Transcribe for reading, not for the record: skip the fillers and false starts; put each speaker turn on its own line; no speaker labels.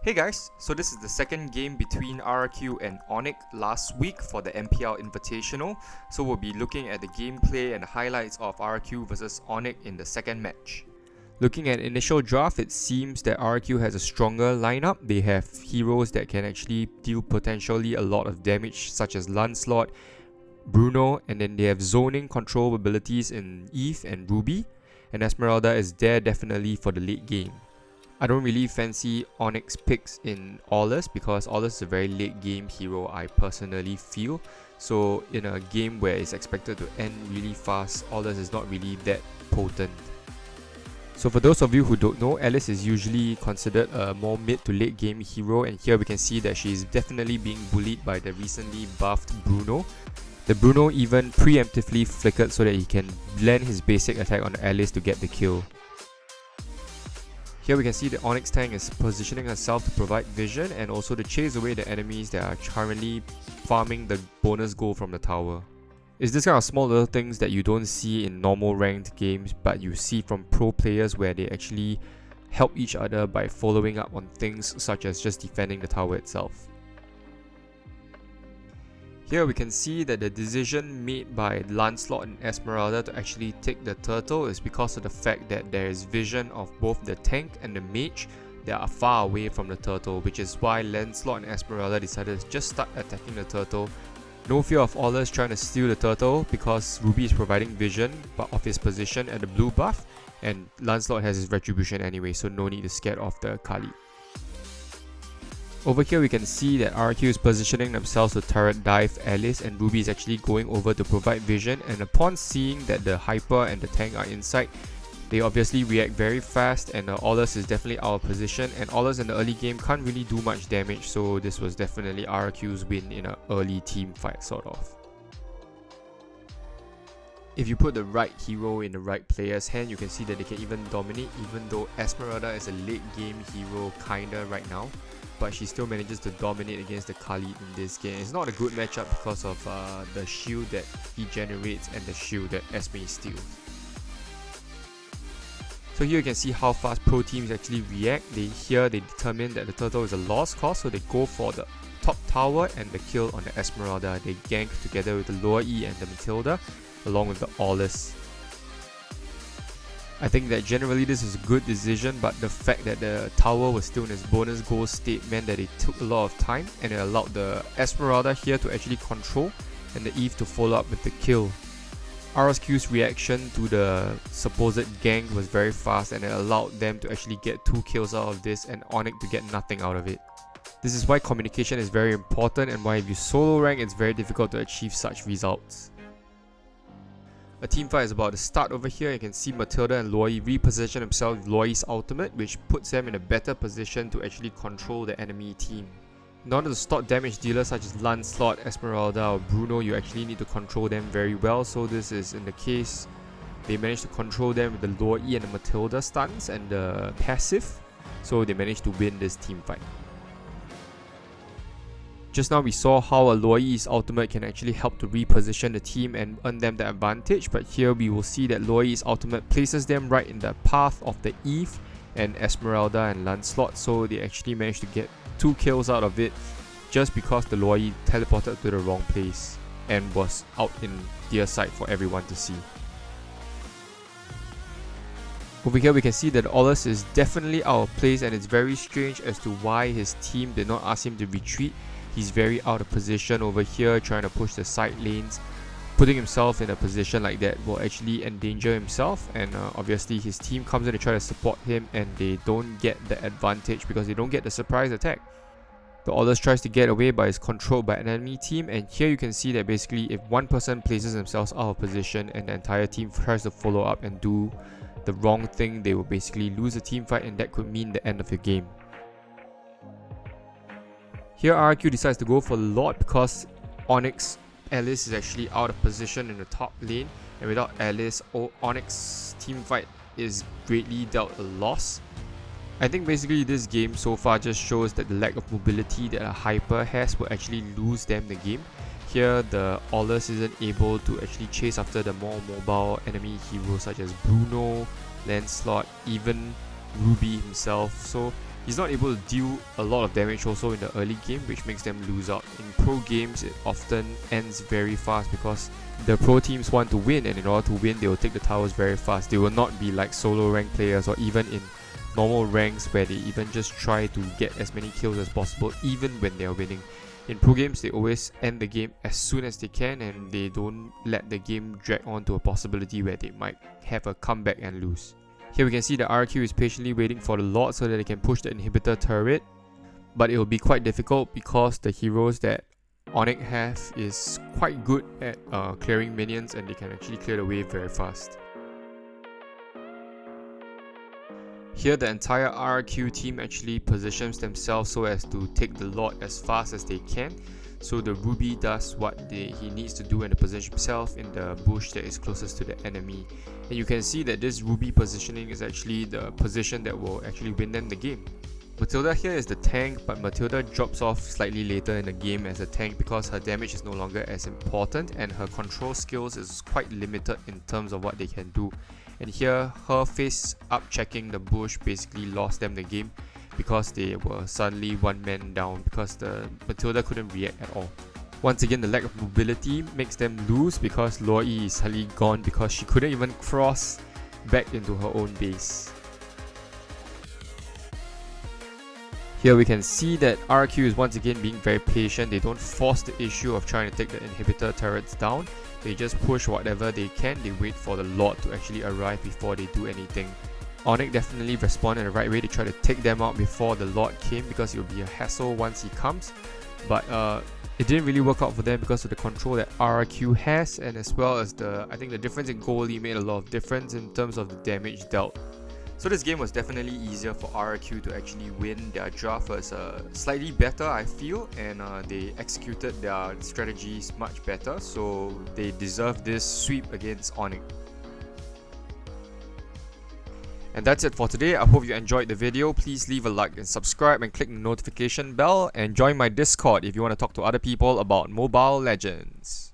Hey guys, so this is the second game between RRQ and Onic last week for the MPL Invitational. So we'll be looking at the gameplay and the highlights of RRQ versus Onic in the second match. Looking at initial draft, it seems that RRQ has a stronger lineup. They have heroes that can actually deal potentially a lot of damage, such as Lancelot, Bruno, and then they have zoning control abilities in Eve and Ruby, and Esmeralda is there definitely for the late game. I don't really fancy Onic's picks in Aulus because Aulus is a very late game hero, I personally feel. So in a game where it's expected to end really fast, Aulus is not really that potent. So for those of you who don't know, Alice is usually considered a more mid to late game hero, and here we can see that she is definitely being bullied by the recently buffed Bruno. The Bruno even preemptively flickered so that he can land his basic attack on Alice to get the kill. Here we can see the Onyx tank is positioning herself to provide vision and also to chase away the enemies that are currently farming the bonus gold from the tower. It's this kind of small little things that you don't see in normal ranked games, but you see from pro players where they actually help each other by following up on things such as just defending the tower itself. Here we can see that the decision made by Lancelot and Esmeralda to actually take the turtle is because of the fact that there is vision of both the tank and the mage that are far away from the turtle, which is why Lancelot and Esmeralda decided to just start attacking the turtle. No fear of Aulus trying to steal the turtle because Ruby is providing vision of his position at the blue buff, and Lancelot has his retribution anyway, so no need to scare off the Kali. Over here we can see that RQ is positioning themselves to turret dive Alice, and Ruby is actually going over to provide vision, and upon seeing that the Hyper and the tank are inside, they obviously react very fast, and Aulus is definitely out of position, and Aulus in the early game can't really do much damage, so this was definitely RQ's win in an early team fight sort of. If you put the right hero in the right player's hand, you can see that they can even dominate, even though Esmeralda is a late game hero kinda right now, but she still manages to dominate against the Kali in this game. It's not a good matchup because of the shield that he generates and the shield that Esme steals. So here you can see how fast pro teams actually react. They determine that the turtle is a lost cause, so they go for the top tower and the kill on the Esmeralda. They gank together with the lower E and the Matilda along with the Aulus. I think that generally this is a good decision, but the fact that the tower was still in its bonus gold state meant that it took a lot of time, and it allowed the Esmeralda here to actually control and the Eve to follow up with the kill. RSQ's reaction to the supposed gank was very fast, and it allowed them to actually get 2 kills out of this and Onic to get nothing out of it. This is why communication is very important, and why if you solo rank it's very difficult to achieve such results. A team fight is about to start over here. You can see Matilda and Loi reposition themselves with Loi's ultimate, which puts them in a better position to actually control the enemy team. In order to stop damage dealers such as Lancelot, Esmeralda or Bruno, you actually need to control them very well. So this is in the case they managed to control them with the Loi and the Matilda stuns and the passive. So they managed to win this team fight. Just now we saw how a Loi's ultimate can actually help to reposition the team and earn them the advantage, but here we will see that Loi's ultimate places them right in the path of the Eve and Esmeralda and Lancelot, so they actually managed to get 2 kills out of it just because the Loi teleported to the wrong place and was out in their sight for everyone to see. Over here we can see that Aulus is definitely out of place, and it's very strange as to why his team did not ask him to retreat. He's very out of position over here, trying to push the side lanes. Putting himself in a position like that will actually endanger himself, and obviously his team comes in to try to support him, and they don't get the advantage because they don't get the surprise attack. The Aulus tries to get away but is controlled by an enemy team, and here you can see that basically if one person places themselves out of position and the entire team tries to follow up and do the wrong thing, they will basically lose the team fight, and that could mean the end of your game. Here RQ decides to go for Lord because Onyx Alice is actually out of position in the top lane, and without Alice, Onyx team fight is greatly dealt a loss. I think basically this game so far just shows that the lack of mobility that a Hyper has will actually lose them the game. Here the Aulus isn't able to actually chase after the more mobile enemy heroes such as Bruno, Lancelot, even Ruby himself, so He's not able to deal a lot of damage also in the early game, which makes them lose out. In pro games, it often ends very fast because the pro teams want to win, and in order to win, they will take the towers very fast. They will not be like solo rank players or even in normal ranks where they even just try to get as many kills as possible even when they are winning. In pro games, they always end the game as soon as they can, and they don't let the game drag on to a possibility where they might have a comeback and lose. Here we can see the RQ is patiently waiting for the Lord so that they can push the inhibitor turret, but it will be quite difficult because the heroes that Onic have is quite good at clearing minions, and they can actually clear the wave very fast. Here the entire RQ team actually positions themselves so as to take the Lord as fast as they can. So the Ruby does what he needs to do and position himself in the bush that is closest to the enemy. And you can see that this Ruby positioning is actually the position that will actually win them the game. Matilda here is the tank, but Matilda drops off slightly later in the game as a tank because her damage is no longer as important and her control skills is quite limited in terms of what they can do. And here her face up checking the bush basically lost them the game, because they were suddenly one man down because the Matilda couldn't react at all. Once again, the lack of mobility makes them lose because Luo Yi is suddenly gone because she couldn't even cross back into her own base. Here we can see that RQ is once again being very patient. They don't force the issue of trying to take the inhibitor turrets down. They just push whatever they can. They wait for the Lord to actually arrive before they do anything. Onic definitely responded in the right way to try to take them out before the Lord came because it will be a hassle once he comes. But it didn't really work out for them because of the control that RQ has, and as well as I think the difference in goalie made a lot of difference in terms of the damage dealt. So this game was definitely easier for RQ to actually win. Their draft was slightly better, I feel, and they executed their strategies much better, so they deserve this sweep against Onic. And that's it for today. I hope you enjoyed the video. Please leave a like and subscribe and click the notification bell, and join my Discord if you want to talk to other people about Mobile Legends.